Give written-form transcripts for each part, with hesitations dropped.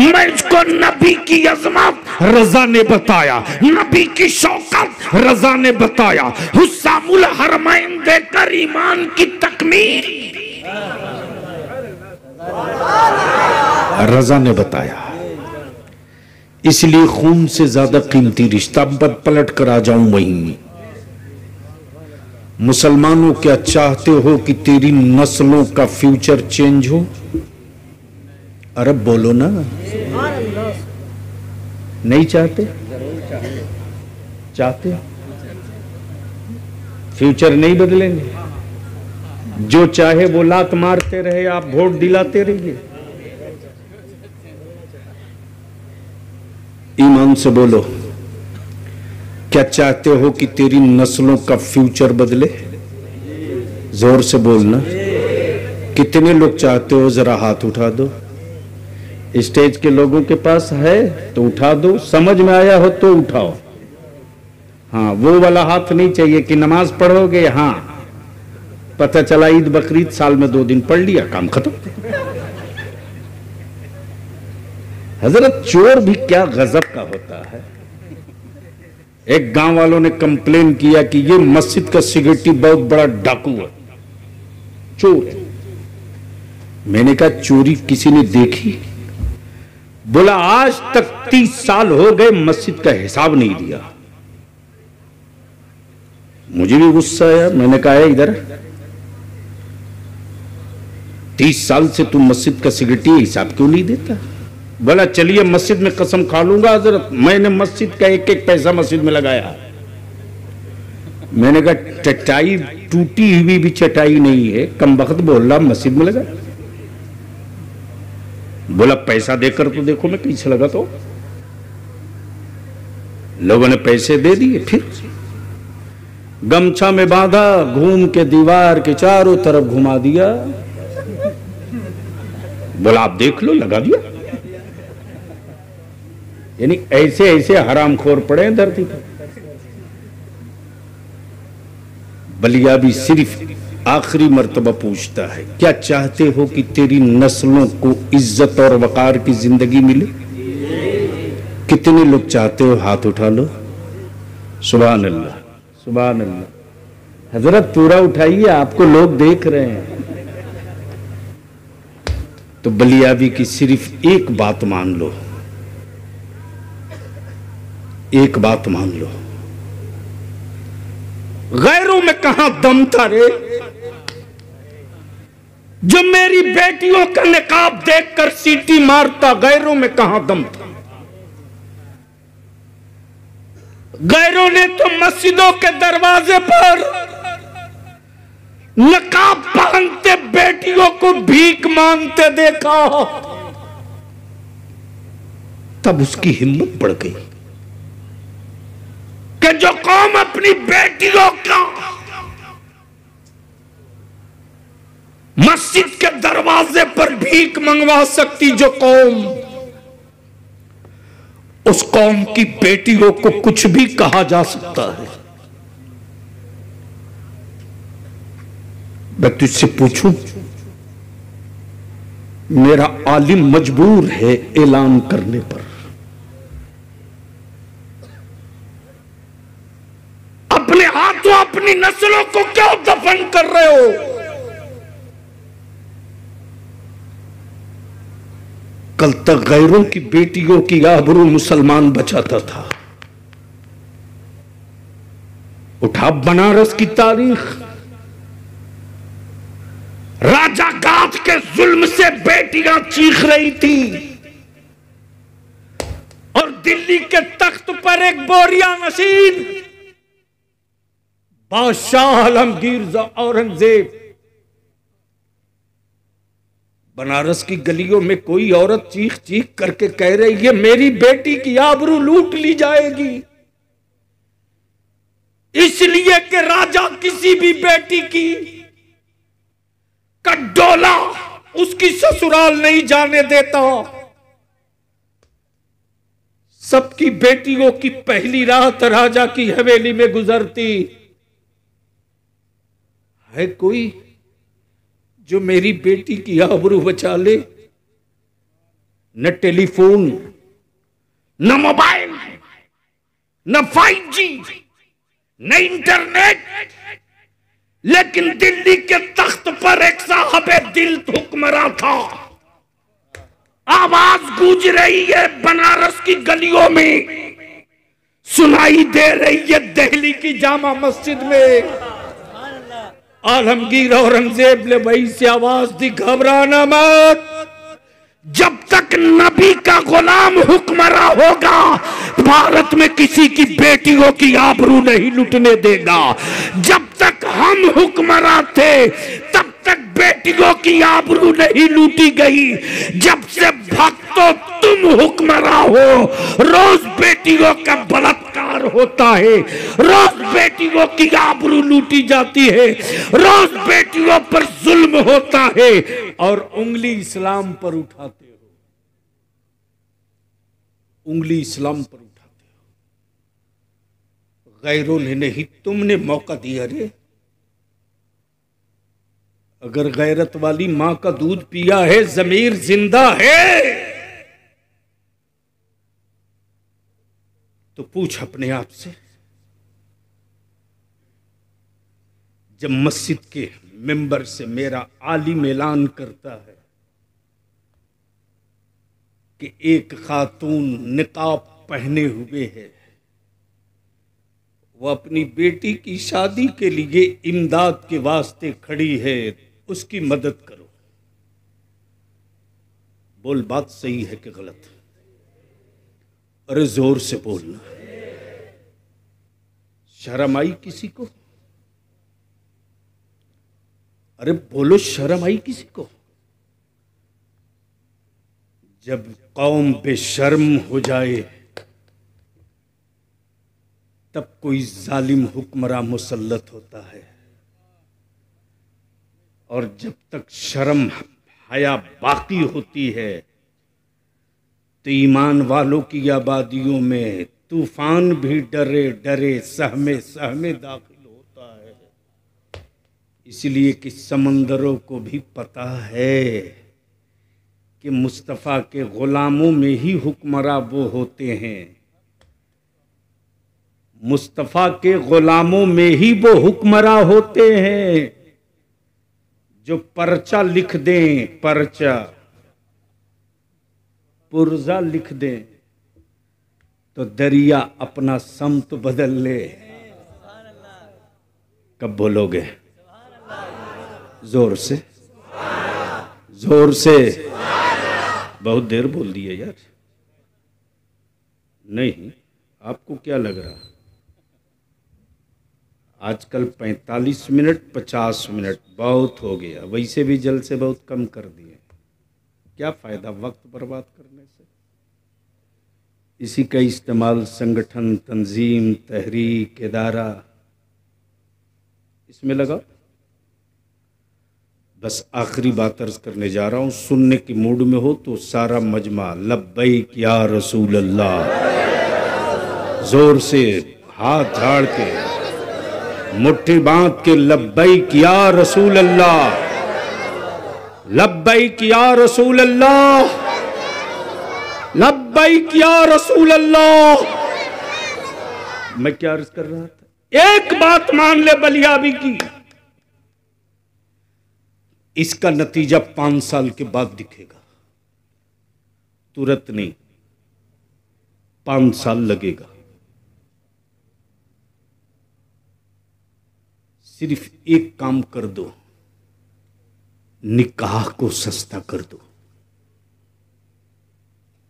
मैं इसको नबी की अजमत रजा ने बताया, नबी की शौकत रजा ने बताया, हुस्सामुल हरमैन देकर ईमान की तकमील रजा ने बताया। इसलिए खून से ज्यादा कीमती रिश्ता, पलट कर आ जाऊं वहीं। मुसलमानों क्या चाहते हो कि तेरी नस्लों का फ्यूचर चेंज हो? अरे बोलो ना, नहीं चाहते? चाहते? फ्यूचर नहीं बदलेंगे? जो चाहे वो लात मारते रहे, आप वोट दिलाते रहिए। ईमान से बोलो, क्या चाहते हो कि तेरी नस्लों का फ्यूचर बदले? जोर से बोलना। कितने लोग चाहते हो? जरा हाथ उठा दो। स्टेज के लोगों के पास है तो उठा दो, समझ में आया हो तो उठाओ। हाँ, वो वाला हाथ नहीं चाहिए कि नमाज पढ़ोगे, हाँ पता चला ईद बकरीद साल में 2 दिन पढ़ लिया, काम खत्म। हजरत चोर भी क्या गजब का होता है। एक गांव वालों ने कंप्लेन किया कि ये मस्जिद का सिक्योरिटी बहुत बड़ा डाकू है, चोर। मैंने कहा चोरी किसी ने देखी? बोला आज तक 30 साल हो गए मस्जिद का हिसाब नहीं दिया। मुझे भी गुस्सा आया। मैंने कहा इधर 30 साल से तुम मस्जिद का सिक्योरिटी हिसाब क्यों नहीं देता? बोला चलिए मस्जिद में कसम खा लूंगा हजरत, मैंने मस्जिद का एक एक पैसा मस्जिद में लगाया। मैंने कहा चटाई टूटी हुई भी चटाई नहीं है, कम वक्त बोल रहा मस्जिद में लगा। बोला पैसा देकर तो देखो मैं कैसे लगा। तो लोगों ने पैसे दे दिए, फिर गमछा में बांधा, घूम के दीवार के चारों तरफ घुमा दिया। बोला आप देख लो, लगा दिया। यानी ऐसे ऐसे हरामखोर पड़े हैं धरती पर। बलिया भी सिर्फ आखिरी मर्तबा पूछता है, क्या चाहते हो कि तेरी नस्लों को इज्जत और वकार की जिंदगी मिले? कितने लोग चाहते हो? हाथ उठा लो। सुभान अल्लाह, सुभान अल्लाह। हजरत पूरा उठाइए, आपको लोग देख रहे हैं। तो बलियाबी की सिर्फ एक बात मान लो, एक बात मान लो, गैरों में कहां दम था रे? जो मेरी बेटियों का निकाब देखकर सीटी मारता, गैरों में कहां दम था? गैरों ने तो मस्जिदों के दरवाजे पर नकाब पहनते बेटियों को भीख मांगते देखा, तब उसकी हिम्मत बढ़ गई कि जो कौम अपनी बेटियों का मस्जिद के दरवाजे पर भीख मंगवा सकती, जो कौम उस कौम की बेटियों को कुछ भी कहा जा सकता है। मैं तुझसे पूछूं, मेरा आलिम मजबूर है ऐलान करने पर, अपने हाथों अपनी नस्लों को क्यों दफन कर रहे हो? कल तक गैरों की बेटियों की आबरू मुसलमान बचाता था। उठा बनारस की तारीख, राजा गाद के जुल्म से बेटियां चीख रही थी और दिल्ली के तख्त पर एक बोरिया नशीन बादशाह आलमगीर औरंगजेब, बनारस की गलियों में कोई औरत चीख चीख करके कह रही है मेरी बेटी की आबरू लूट ली जाएगी, इसलिए कि राजा किसी भी बेटी की का डोला उसकी ससुराल नहीं जाने देता। सबकी बेटियों की पहली रात राजा की हवेली में गुजरती है, कोई जो मेरी बेटी की आबरू बचा ले? न टेलीफोन, न मोबाइल, न 5G, न इंटरनेट, लेकिन दिल्ली के तख्त पर एक साहब दिल हुक्मरां था। आवाज गूंज रही है बनारस की गलियों में, सुनाई दे रही है दिल्ली की जामा मस्जिद में। आलमगीर औरंगजेब ने वही से आवाज दी, घबराना मत, जब तक नबी का गुलाम हुक्मरां होगा भारत में किसी की बेटियों की आबरू नहीं लुटने देगा। जब तक हम हुक्मरां थे तब तक बेटियों की आबरू नहीं लूटी गई। जब से भक्तों तुम हुक्मरां हो, रोज बेटियों का बलात्कार होता है, रोज बेटियों की आबरू लूटी जाती है, रोज बेटियों पर जुल्म होता है और उंगली इस्लाम पर उठाते हो, उंगली इस्लाम पर उठाते हो। गैरों ने नहीं, तुमने मौका दिया रे। अगर गैरत वाली मां का दूध पिया है, जमीर जिंदा है, तो पूछ अपने आप से, जब मस्जिद के मिंबर से मेरा आलिम ऐलान करता है कि एक खातून निकाब पहने हुए है, वो अपनी बेटी की शादी के लिए इमदाद के वास्ते खड़ी है, उसकी मदद करो। बोल, बात सही है कि गलत? अरे जोर से बोलना। शर्म आई किसी को? अरे बोलो, शर्म आई किसी को? जब कौम बेशर्म हो जाए तब कोई जालिम हुक्मरां मुसल्लत होता है, और जब तक शर्म हया बाकी होती है तो ईमान वालों की आबादियों में तूफान भी डरे डरे सहमे सहमे दाखिल होता है। इसलिए कि समंदरों को भी पता है कि मुस्तफ़ा के गुलामों में ही हुक्मरां वो होते हैं, मुस्तफ़ा के गुलामों में ही वो हुक्मरां होते हैं जो पर्चा लिख दें, पर्चा पुर्जा लिख दें तो दरिया अपना समत बदल ले। कब बोलोगे? जोर से, जोर से। बहुत देर बोल दिए यार। नहीं, आपको क्या लग रहा? आजकल 45 मिनट 50 मिनट बहुत हो गया, वैसे भी जल से बहुत कम कर दिए। क्या फ़ायदा वक्त बर्बाद करने से? इसी का इस्तेमाल संगठन, तंजीम, तहरीक, इदारा, इसमें लगा। बस आखिरी बात अर्ज करने जा रहा हूँ, सुनने की मूड में हो तो सारा मजमा लब्बैक या रसूल अल्लाह, जोर से हाथ झाड़ के मुट्ठी बांध के लब्बैक या रसूल अल्लाह, लब्बैक या रसूल अल्लाह, लब्बैक या रसूल अल्लाह। मैं क्या अर्ज कर रहा था? एक बात मान ले बलियाबी की, इसका नतीजा 5 साल के बाद दिखेगा, तुरंत नहीं, 5 साल लगेगा। सिर्फ एक काम कर दो, निकाह को सस्ता कर दो,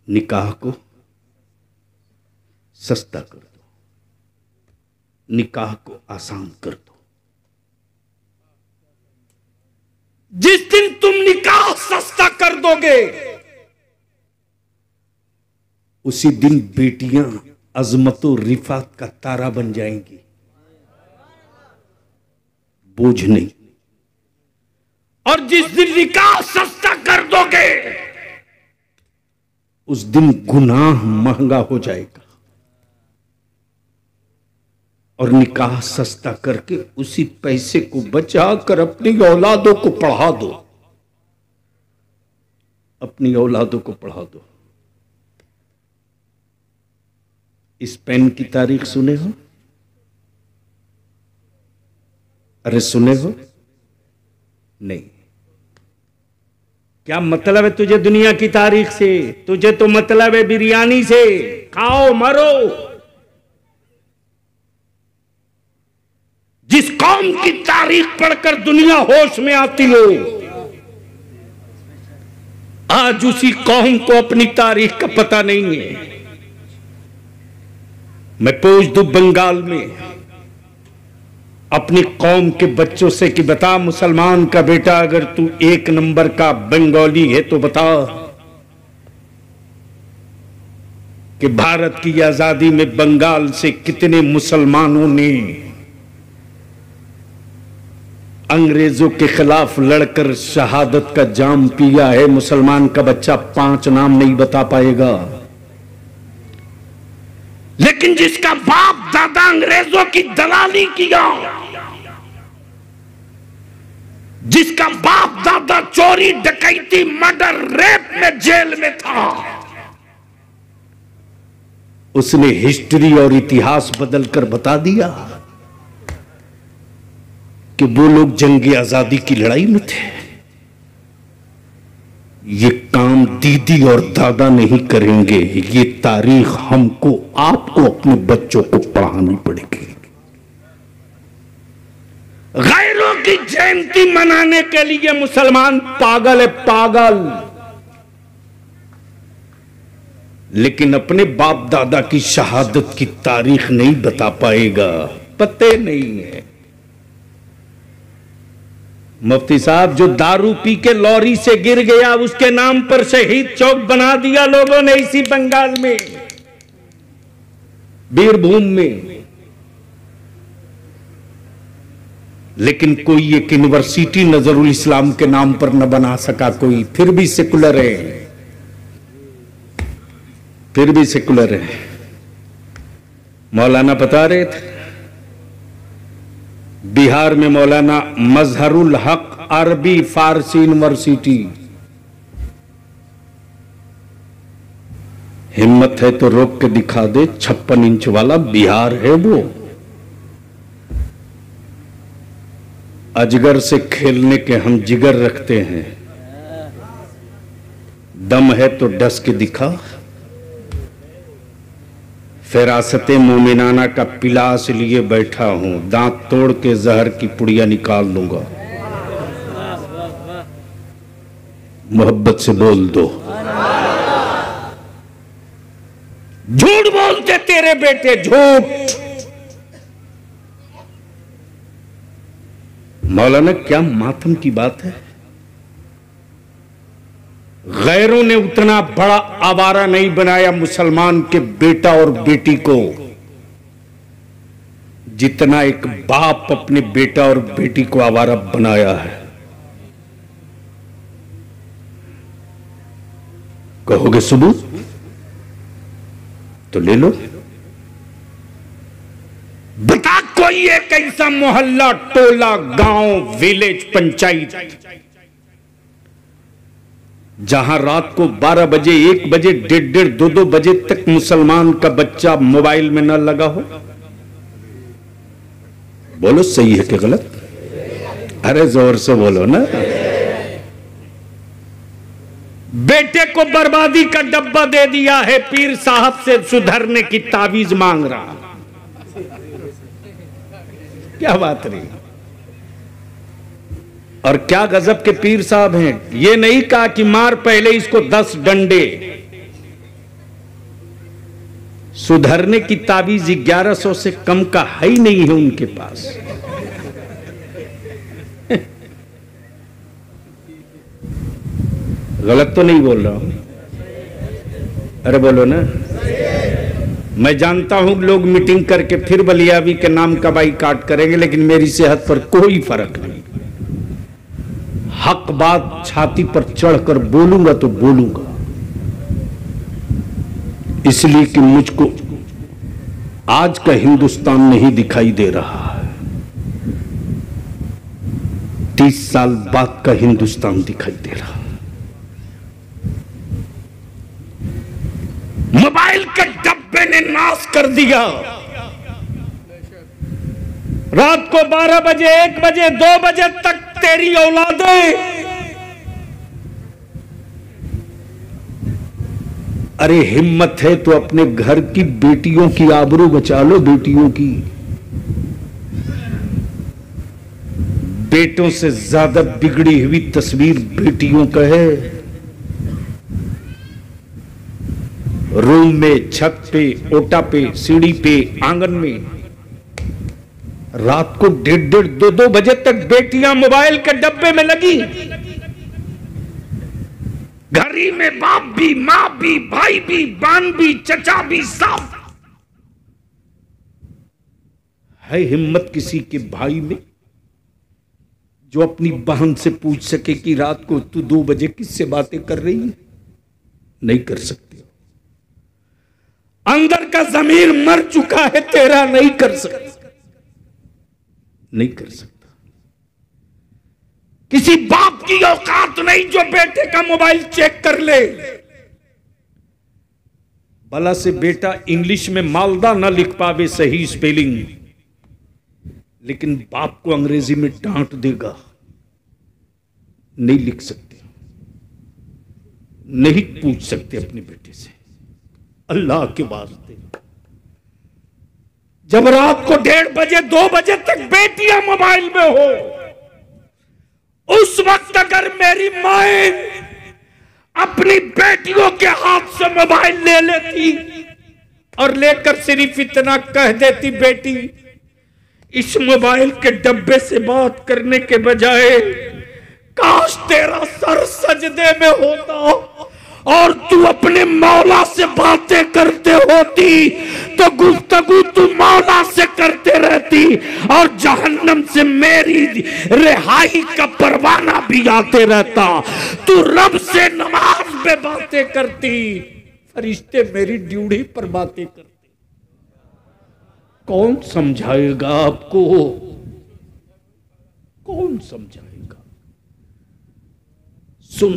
निकाह को सस्ता कर दो, निकाह को आसान कर दो। जिस दिन तुम निकाह सस्ता कर दोगे उसी दिन बेटियां अजमत और रिफात का तारा बन जाएंगी, बोझ नहीं। और जिस दिन निकाह सस्ता कर दोगे उस दिन गुनाह महंगा हो जाएगा। और निकाह सस्ता करके उसी पैसे को बचाकर अपनी औलादों को पढ़ा दो, अपनी औलादों को पढ़ा दो। इस पेन की तारीख सुने हो? अरे सुने हो? नहीं। क्या मतलब है तुझे दुनिया की तारीख से? तुझे तो मतलब है बिरयानी से। खाओ मरो। जिस कौम की तारीख पढ़कर दुनिया होश में आती हो, आज उसी कौम को अपनी तारीख का पता नहीं है। मैं पूछ दूं बंगाल में अपनी कौम के बच्चों से कि बता मुसलमान का बेटा, अगर तू एक नंबर का बंगाली है तो बता कि भारत की आजादी में बंगाल से कितने मुसलमानों ने अंग्रेजों के खिलाफ लड़कर शहादत का जाम पिया है। मुसलमान का बच्चा 5 नाम नहीं बता पाएगा। लेकिन जिसका बाप दादा अंग्रेजों की दलाली किया, जिसका बाप दादा चोरी डकैती मर्डर रेप में जेल में था, उसने हिस्ट्री और इतिहास बदलकर बता दिया कि वो लोग जंग आजादी की लड़ाई में थे। ये काम दीदी और दादा नहीं करेंगे, ये तारीख हमको आपको अपने बच्चों को पढ़ानी पड़ेगी। गैरों की जयंती मनाने के लिए मुसलमान पागल है, पागल। लेकिन अपने बाप दादा की शहादत की तारीख नहीं बता पाएगा, पते नहीं है। मुफ्ती साहब जो दारू पी के लॉरी से गिर गया, उसके नाम पर शहीद चौक बना दिया लोगों ने इसी बंगाल में, बीरभूम में। लेकिन कोई एक यूनिवर्सिटी नजरुल इस्लाम के नाम पर न बना सका कोई, फिर भी सेकुलर है, फिर भी सेकुलर है। मौलाना बता रहे थे बिहार में मौलाना मजहरुल हक अरबी फारसी यूनिवर्सिटी, हिम्मत है तो रोक के दिखा दे, 56 इंच वाला बिहार है वो। अजगर से खेलने के हम जिगर रखते हैं, दम है तो डस के दिखा। फिरासते मोमिनाना का पिलास लिए बैठा हूं, दांत तोड़ के जहर की पुड़िया निकाल लूंगा। मोहब्बत से बोल दो। झूठ बोलते तेरे बेटे, झूठ। मौलाना क्या मातम की बात है। गैरों ने उतना बड़ा आवारा नहीं बनाया मुसलमान के बेटा और बेटी को, जितना एक बाप अपने बेटा और बेटी को आवारा बनाया है। कहोगे सबूत तो ले लो। बता कोई एक ऐसा मोहल्ला, टोला, गांव, विलेज, पंचायत जहां रात को 12 बजे, 1 बजे, 1:30, 2 बजे तक मुसलमान का बच्चा मोबाइल में न लगा हो। बोलो सही है कि गलत? अरे जोर से बोलो ना। बेटे को बर्बादी का डब्बा दे दिया है, पीर साहब से सुधरने की तावीज मांग रहा। क्या बात रही। और क्या गजब के पीर साहब हैं। ये नहीं कहा कि मार पहले इसको 10 डंडे। सुधरने की ताबीज 1100 से कम का है ही नहीं है उनके पास। गलत तो नहीं बोल रहा हूं? अरे बोलो ना। मैं जानता हूं लोग मीटिंग करके फिर बलियावी के नाम का बाइकाट करेंगे, लेकिन मेरी सेहत पर कोई फर्क नहीं। हक बात छाती पर चढ़कर बोलूंगा तो बोलूंगा, इसलिए कि मुझको आज का हिंदुस्तान नहीं दिखाई दे रहा है, 30 साल बाद का हिंदुस्तान दिखाई दे रहा है। मोबाइल का डब्बा डब्बे ने नाश कर दिया। रात को 12 बजे, 1 बजे, 2 बजे तक तेरी औलादें, अरे हिम्मत है तो अपने घर की बेटियों की आबरू बचा लो। बेटियों की, बेटों से ज्यादा बिगड़ी हुई तस्वीर बेटियों का है। रूम में, छत पे, ओटा पे, सीढ़ी पे, आंगन में रात को 1:30, 2 बजे तक बेटियां मोबाइल के डब्बे में लगी। घरी में बाप भी, मां भी, भाई भी, बहन भी, चचा भी, सब है। हिम्मत किसी के भाई में जो अपनी बहन से पूछ सके कि रात को तू 2 बजे किससे बातें कर रही है? नहीं कर सकते। अंदर का ज़मीर मर चुका है तेरा, नहीं कर सकता, नहीं कर सकता। किसी बाप की औकात नहीं जो बेटे का मोबाइल चेक कर ले। भला से बेटा इंग्लिश में मालदा ना लिख पावे सही स्पेलिंग, लेकिन बाप को अंग्रेजी में डांट देगा। नहीं लिख सकते, नहीं पूछ सकते अपने बेटे से। अल्लाह के वास्ते, जब रात को 1:30 बजे, 2 बजे तक बेटियां मोबाइल में हो, उस वक्त अगर मेरी माए अपनी बेटियों के हाथ से मोबाइल ले लेती और लेकर सिर्फ इतना कह देती, बेटी इस मोबाइल के डब्बे से बात करने के बजाय काश तेरा सर सजदे में होता और तू अपने मौला से बातें करते होती, तो गुफ्तगू तू मौला से करते रहती और जहन्नम से मेरी रिहाई का परवाना भी आते रहता। तू रब से नमाज में बातें करती, फरिश्ते मेरी ड्यूटी पर बातें करते। कौन समझाएगा आपको? कौन समझाएगा? सुन,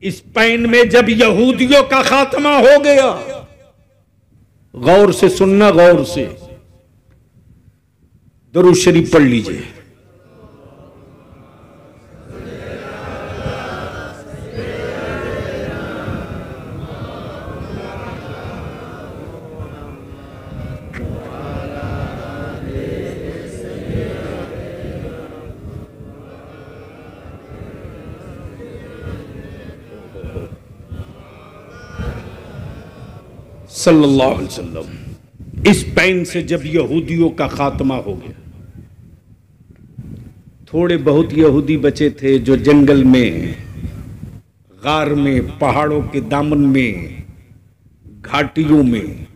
स्पेन में जब यहूदियों का खात्मा हो गया, गौर से सुनना, गौर से दुरूद शरीफ पढ़ लीजिए। सल्लल्लाहु अलैहि वसल्लम। स्पेन से जब यहूदियों का खात्मा हो गया, थोड़े बहुत यहूदी बचे थे जो जंगल में, गार में, पहाड़ों के दामन में, घाटियों में,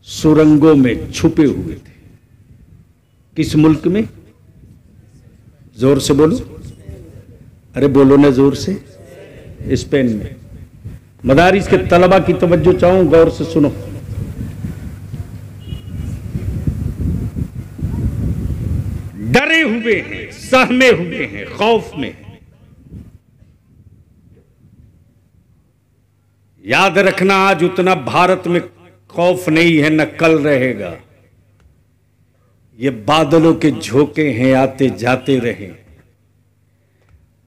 सुरंगों में छुपे हुए थे। किस मुल्क में? जोर से बोलो, अरे बोलो ना जोर से। स्पेन में। मदारिस के तलबा की तवज्जो चाहूं, गौर से सुनो। डरे हुए हैं, सहमे हुए हैं, खौफ में हैं। याद रखना, आज उतना भारत में खौफ नहीं है, न कल रहेगा। ये बादलों के झोंके हैं, आते जाते रहे।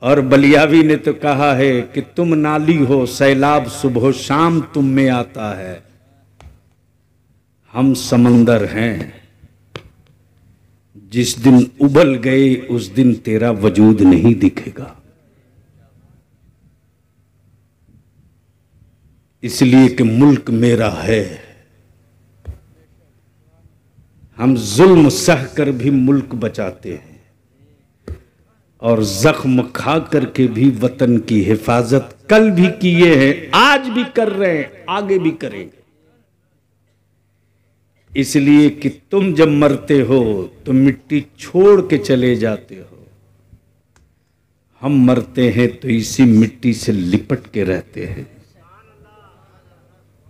और बलियावी ने तो कहा है कि तुम नाली हो, सैलाब सुबह शाम तुम में आता है। हम समंदर हैं, जिस दिन उबल गए उस दिन तेरा वजूद नहीं दिखेगा। इसलिए कि मुल्क मेरा है। हम जुल्म सह कर भी मुल्क बचाते हैं और जख्म खा करके भी वतन की हिफाजत कल भी किए हैं, आज भी कर रहे हैं, आगे भी करेंगे। इसलिए कि तुम जब मरते हो तो मिट्टी छोड़ के चले जाते हो, हम मरते हैं तो इसी मिट्टी से लिपट के रहते हैं।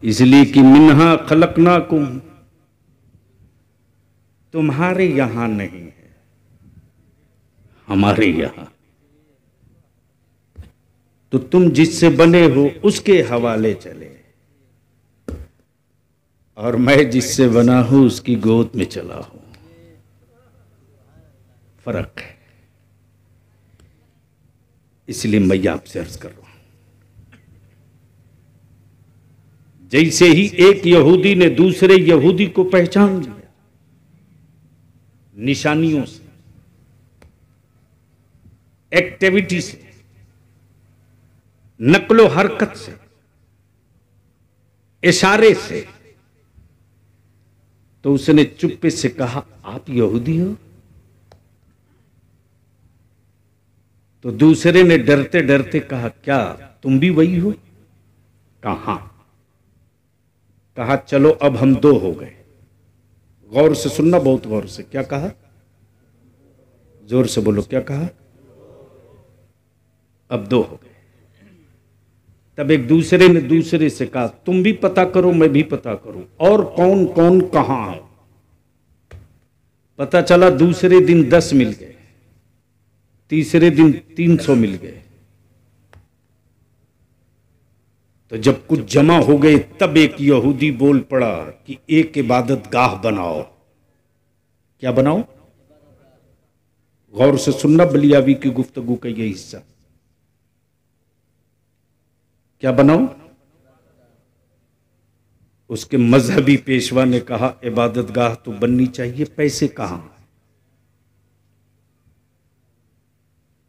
इसलिए कि मिन्हा खलकनाकुम, तुम्हारे यहां नहीं है, हमारे यहां। तो तुम जिससे बने हो उसके हवाले चले, और मैं जिससे बना हूं उसकी गोद में चला हूं। फर्क है। इसलिए मैं आपसे अर्ज कर रहा हूं, जैसे ही एक यहूदी ने दूसरे यहूदी को पहचान लिया निशानियों से, एक्टिविटी से, नकलो हरकत से, इशारे से, तो उसने चुप्पे से कहा, आप यहूदी हो? तो दूसरे ने डरते डरते कहा, क्या तुम भी वही हो? कहा, कहा चलो अब हम दो हो गए। गौर से सुनना, बहुत गौर से। क्या कहा? जोर से बोलो, क्या कहा? अब दो हो गए। तब एक दूसरे ने दूसरे से कहा, तुम भी पता करो मैं भी पता करूं, और कौन कौन कहां है। पता चला दूसरे दिन 10 मिल गए, तीसरे दिन 300 मिल गए। तो जब कुछ जमा हो गए तब एक यहूदी बोल पड़ा कि एक इबादत गाह बनाओ। क्या बनाओ? गौर से सुनना, बलियावी की गुफ्तगू का यह हिस्सा। क्या बनाओ? उसके मजहबी पेशवा ने कहा, इबादत गाह तो बननी चाहिए, पैसे कहां?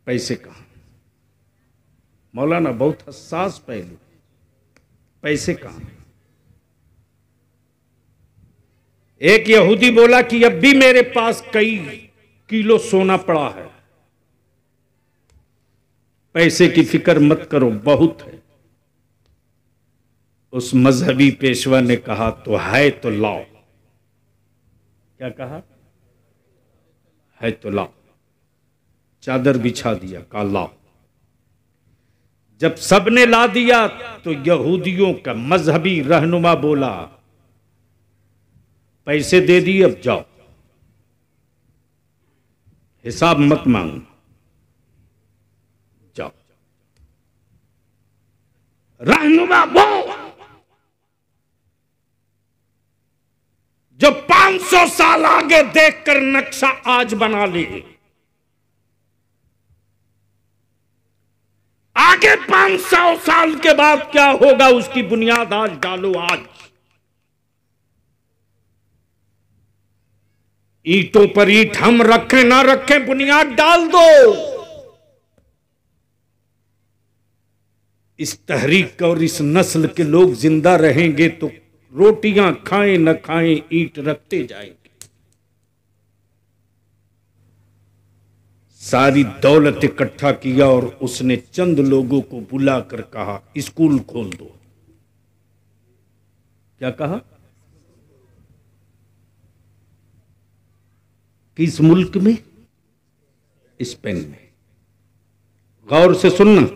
पैसे कहां? मौलाना बहुत हसास पहलू, पैसे कहां? एक यहूदी बोला कि अब भी मेरे पास कई किलो सोना पड़ा है, पैसे की फिक्र मत करो, बहुत है। उस मजहबी पेशवा ने कहा, तो है तो लाओ। क्या कहा? है तो लाओ। चादर बिछा दिया, कहा लाओ। जब सबने ला दिया तो यहूदियों का मजहबी रहनुमा बोला, पैसे दे दिए, अब जाओ, हिसाब मत मांगो, जाओ। रहनुमा वो जो 500 साल आगे देखकर नक्शा आज बना ले, आगे 500 साल के बाद क्या होगा उसकी बुनियाद आज डालो। आज ईंटों पर ईंट हम रखें ना रखें, बुनियाद डाल दो। इस तहरीक और इस नस्ल के लोग जिंदा रहेंगे तो रोटियां खाएं न खाएं, ईंट रखते जाएंगे। सारी दौलत इकट्ठा किया और उसने चंद लोगों को बुलाकर कहा, स्कूल खोल दो। क्या कहा? किस मुल्क में? स्पेन में। गौर से सुनना,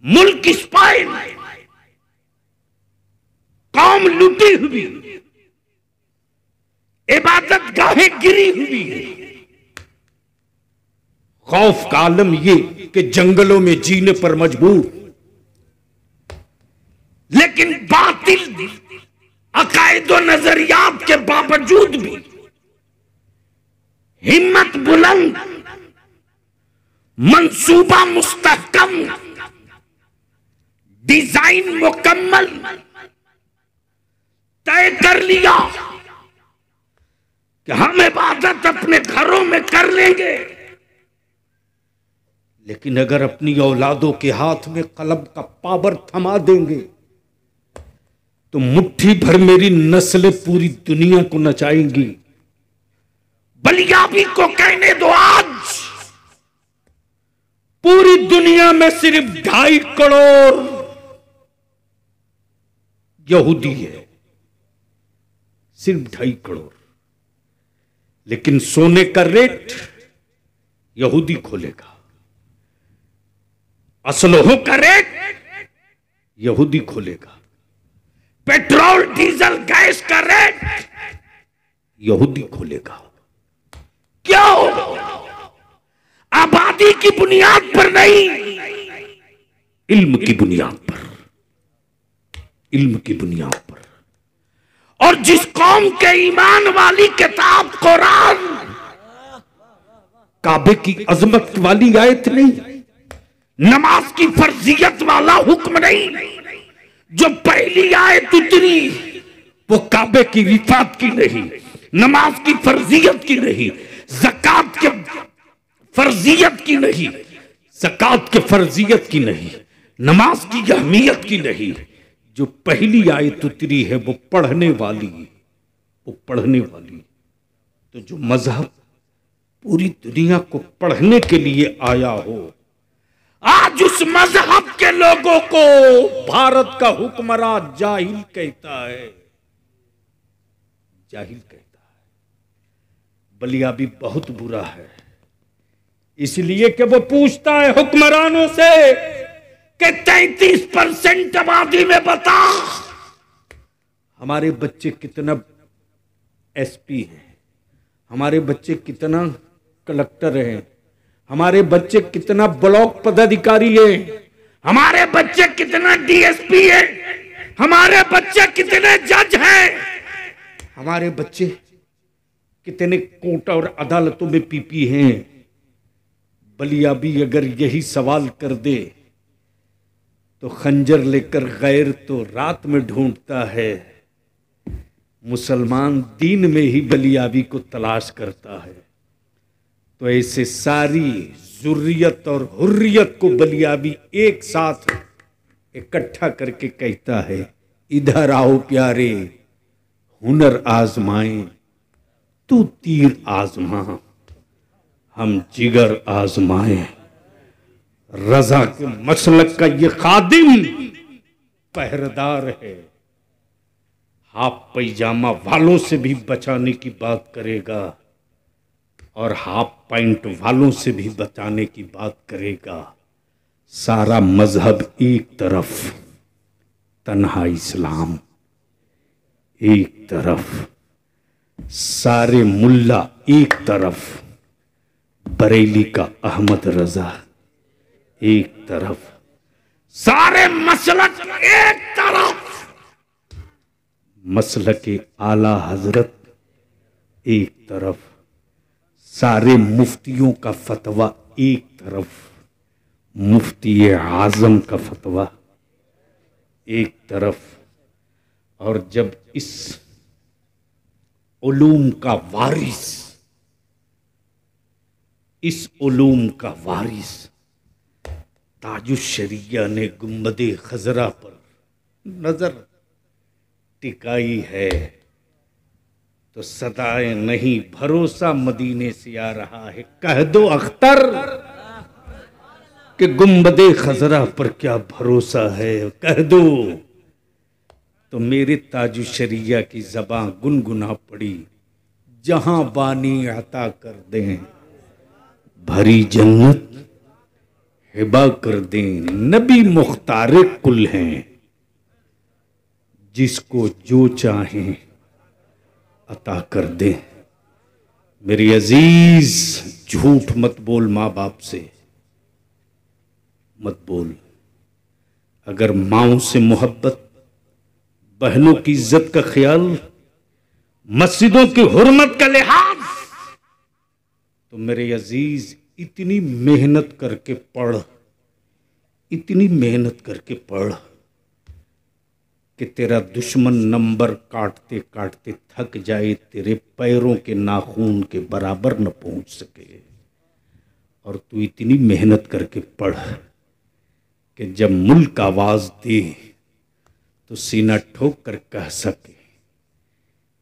मुल्क स्पेन, कौम लुटी हुई, इबादत गाहें गिरी हुई। खौफ का आलम ये कि जंगलों में जीने पर मजबूर, लेकिन बातिल अकायद और नजरियात के बावजूद भी हिम्मत बुलंद, मंसूबा मुस्तहकम, डिजाइन मुकम्मल, तय कर लिया कि हम इबादत अपने घरों में कर लेंगे, लेकिन अगर अपनी औलादों के हाथ में कलम का पावर थमा देंगे तो मुट्ठी भर मेरी नस्लें पूरी दुनिया को नचाएंगी। बलियाबी को कहने दो, आज पूरी दुनिया में सिर्फ 2.5 करोड़ यहूदी है, सिर्फ 2.5 करोड़, लेकिन सोने का रेट यहूदी खोलेगा, असलहों का रेट यहूदी खोलेगा, पेट्रोल डीजल गैस का रेट यहूदी खोलेगा। क्यों? आबादी की बुनियाद पर नहीं, इल्म की बुनियाद पर, इल्म की बुनियाद पर। और जिस कौम के ईमान वाली किताब कुरान, काबे की अजमत वाली आयत नहीं, नमाज की फर्जियत वाला हुक्म नहीं, जो पहली आयत उतरी वो काबे की रिफात की नहीं, नमाज की फर्जियत की नहीं, ज़कात के फर्जियत की नहीं, ज़कात के फर्जियत की नहीं, नमाज की अहमियत की नहीं। जो पहली आयत उतरी है वो पढ़ने वाली, वो पढ़ने वाली। तो जो मजहब पूरी दुनिया को पढ़ने के लिए आया हो, आज उस मजहब के लोगों को भारत का हुक्मरान जाहिल कहता है, जाहिल कहता है। बलिया भी बहुत बुरा है, इसलिए कि वो पूछता है हुक्मरानों से कि 33% आबादी में बता हमारे बच्चे कितना एसपी हैं, हमारे बच्चे कितना कलेक्टर हैं, हमारे बच्चे कितना ब्लॉक पदाधिकारी हैं, हमारे बच्चे कितना डीएसपी हैं, हमारे बच्चे कितने जज हैं, हमारे बच्चे कितने कोर्ट और अदालतों में पीपी हैं। बलिया भी अगर यही सवाल कर दे तो खंजर लेकर गैर तो रात में ढूंढता है, मुसलमान दीन में ही बलियाबी को तलाश करता है। तो ऐसे सारी जुर्रियत और हुर्रियत को बलियाबी एक साथ इकट्ठा करके कहता है, इधर आओ प्यारे, हुनर आजमाएं, तू तीर आजमा, हम जिगर आजमाएं। रजा के मसलक का ये खादिम पहरेदार है, हाफ पैजामा वालों से भी बचाने की बात करेगा और हाफ पैंट वालों से भी बचाने की बात करेगा। सारा मजहब एक तरफ, तन्हा इस्लाम एक तरफ, सारे मुल्ला एक तरफ, बरेली का अहमद रजा एक तरफ, सारे मसलक एक तरफ, मसलक आला हजरत एक तरफ, सारे मुफ्तियों का फतवा एक तरफ, मुफ्ती आजम का फतवा एक तरफ। और जब इस उलूम का वारिस, इस उलूम का वारिस ताजुश्शरिया ने गुंबदे खजरा पर नजर टिकाई है तो सदाए नहीं, भरोसा मदीने से आ रहा है। कह दो अख्तर कि गुंबदे खजरा पर क्या भरोसा है, कह दो। तो मेरे ताजुश्शरिया की ज़बां गुनगुना पड़ी, जहां बानी अता कर दें, भरी जन्नत हिबा कर दें। नबी मुख्तार कुल हैं, जिसको जो चाहें अता कर दें। मेरी अजीज, झूठ मत बोल, माँ बाप से मत बोल। अगर माओ से मोहब्बत, बहनों की इज्जत का ख्याल, मस्जिदों की हुर्मत का लिहाज, तो मेरे अजीज इतनी मेहनत करके पढ़, इतनी मेहनत करके पढ़ कि तेरा दुश्मन नंबर काटते काटते थक जाए, तेरे पैरों के नाखून के बराबर न पहुंच सके। और तू इतनी मेहनत करके पढ़ कि जब मुल्क आवाज दे तो सीना ठोक कर कह सके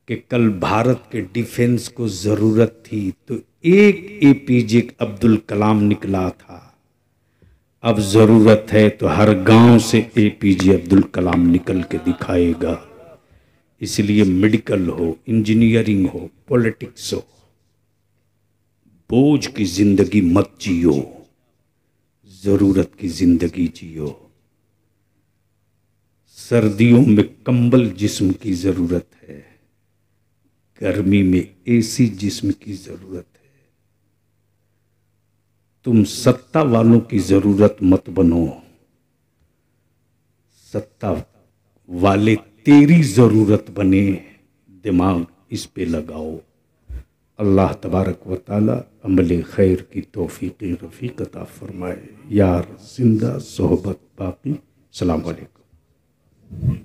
कि कल भारत के डिफेंस को जरूरत थी तो एक एपीजे अब्दुल कलाम निकला था, अब जरूरत है तो हर गांव से एपीजे अब्दुल कलाम निकल के दिखाएगा। इसलिए मेडिकल हो, इंजीनियरिंग हो, पॉलिटिक्स हो, बोझ की जिंदगी मत जियो, जरूरत की जिंदगी जियो। सर्दियों में कंबल जिस्म की जरूरत है, गर्मी में एसी जिस्म की जरूरत है। तुम सत्ता वालों की जरूरत मत बनो, सत्ता वाले तेरी ज़रूरत बने, दिमाग इस पे लगाओ। अल्लाह तबारक व ताला अमल खैर की तौफीक रफ़ीक अता फरमाए। यार जिंदा सोहबत बाकी। सलाम अलैकुम।